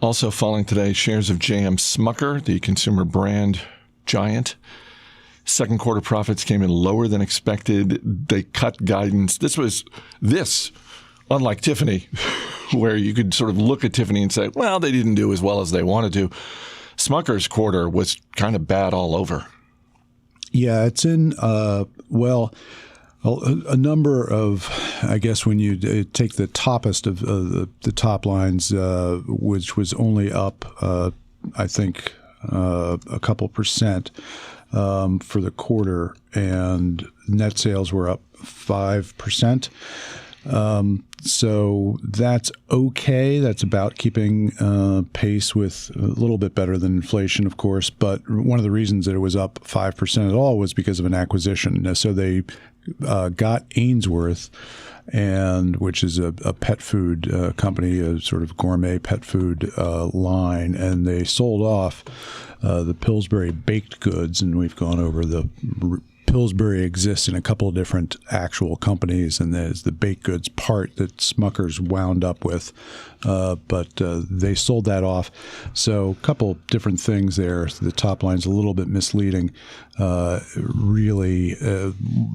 Also falling today, shares of J.M. Smucker, the consumer brand giant. Second quarter profits came in lower than expected. They cut guidance. This, unlike Tiffany, where you could sort of look at Tiffany and say, well, they didn't do as well as they wanted to. Smucker's quarter was kind of bad all over. Yeah, it's in, a number of, I guess when you take the toppest of the top lines, which was only up, I think, a couple percent for the quarter, and net sales were up 5%. So that's okay. That's about keeping pace with a little bit better than inflation, of course. But one of the reasons that it was up 5% at all was because of an acquisition. So they got Ainsworth, which is a pet food company, a sort of gourmet pet food line, and they sold off the Pillsbury baked goods, and we've gone over the Pillsbury exists in a couple of different actual companies, and there's the baked goods part that Smucker's wound up with, but they sold that off. So a couple different things there. The top line's a little bit misleading. Really,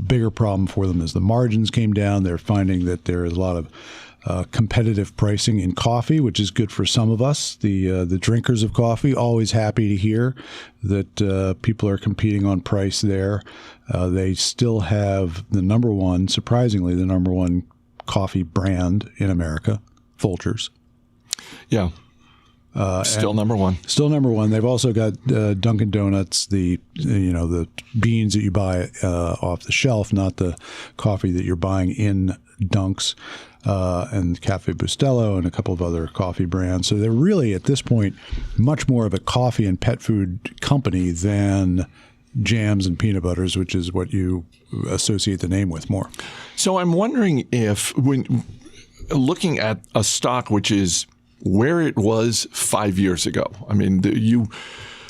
bigger problem for them is the margins came down. They're finding that there is a lot of competitive pricing in coffee, which is good for some of us, the drinkers of coffee. Always happy to hear that people are competing on price there. They still have surprisingly, the number one coffee brand in America, Folgers. Yeah. Still number one. Still number one. They've also got Dunkin' Donuts, the beans that you buy off the shelf, not the coffee that you're buying in Dunks, and Cafe Bustelo and a couple of other coffee brands. So they're really, at this point, much more of a coffee and pet food company than jams and peanut butters, which is what you associate the name with more. So I'm wondering if, when looking at a stock which is where it was 5 years ago, I mean,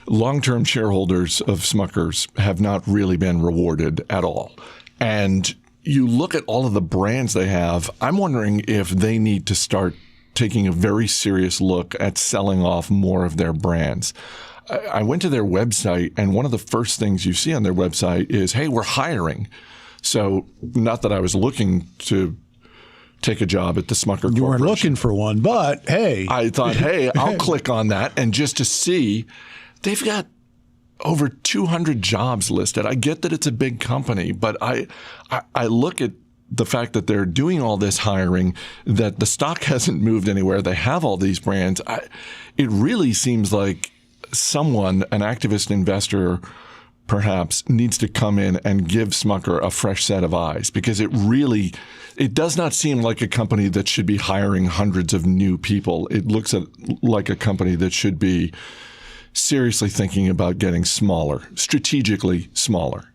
long-term shareholders of Smucker's have not really been rewarded at all. And you look at all of the brands they have, I'm wondering if they need to start taking a very serious look at selling off more of their brands. I went to their website, and one of the first things you see on their website is, hey, we're hiring. So not that I was looking to take a job at the Smucker Corporation. You weren't looking for one, but hey. I thought, hey, I'll click on that, and just to see, they've got over 200 jobs listed. I get that it's a big company, but I look at the fact that they're doing all this hiring, that the stock hasn't moved anywhere. They have all these brands. It really seems like someone, an activist investor perhaps, needs to come in and give Smucker a fresh set of eyes, because it does not seem like a company that should be hiring hundreds of new people. It looks like a company that should be seriously thinking about getting smaller, strategically smaller.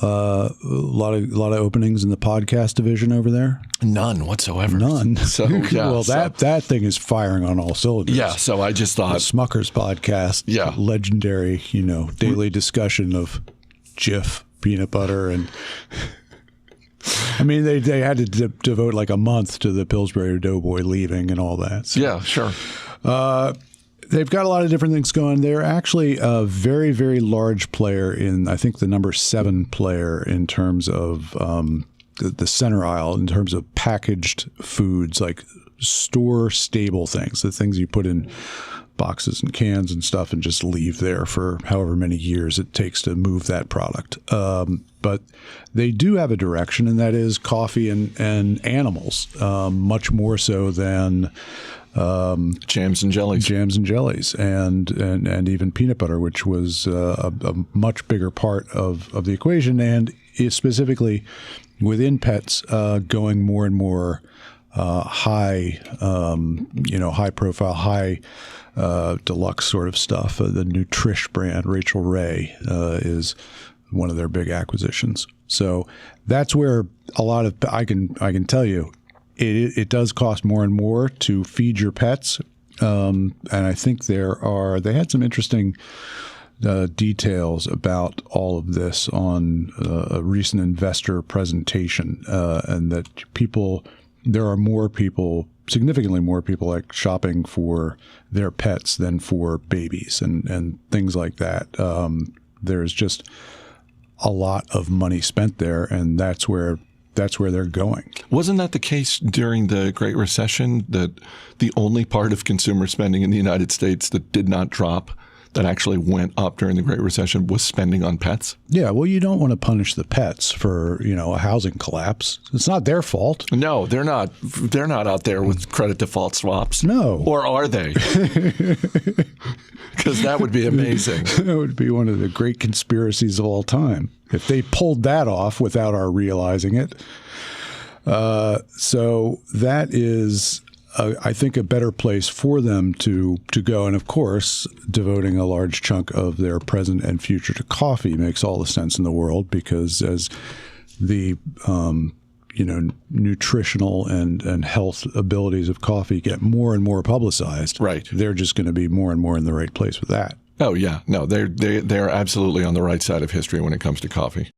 A lot of openings in the podcast division over there. None whatsoever. None. So yeah. Well, that thing is firing on all cylinders. Yeah. So I just thought the Smucker's podcast. Yeah. Legendary. Daily discussion of Jif peanut butter, and I mean they had to devote like a month to the Pillsbury Doughboy leaving and all that. So. Yeah. Sure. They've got a lot of different things going. They're actually a very, very large player I think, the number 7 player in terms of the center aisle, in terms of packaged foods, like store stable things, the things you put in boxes and cans and stuff and just leave there for however many years it takes to move that product. But they do have a direction, and that is coffee and animals, much more so than jams and jellies, and even peanut butter, which was a much bigger part of the equation, and is specifically within pets, going more and more high profile, high deluxe sort of stuff. The Nutrish brand, Rachel Ray, is one of their big acquisitions. So that's where a lot of I can tell you. It does cost more and more to feed your pets, and I think they had some interesting details about all of this on a recent investor presentation, and that there are more people significantly more people like shopping for their pets than for babies and things like that. There's just a lot of money spent there, and that's where they're going. Wasn't that the case during the Great Recession, that the only part of consumer spending in the United States that did not drop, that actually went up during the Great Recession, was spending on pets? Yeah, well, you don't want to punish the pets for, a housing collapse. It's not their fault. No, they're not. They're not out there with credit default swaps. No. Or are they? Because that would be amazing. That would be one of the great conspiracies of all time if they pulled that off without our realizing it. So that is, I think, a better place for them to go. And of course, devoting a large chunk of their present and future to coffee makes all the sense in the world, because as the nutritional and health abilities of coffee get more and more publicized, right, they're just going to be more and more in the right place with that. Oh yeah, no, they're absolutely on the right side of history when it comes to coffee.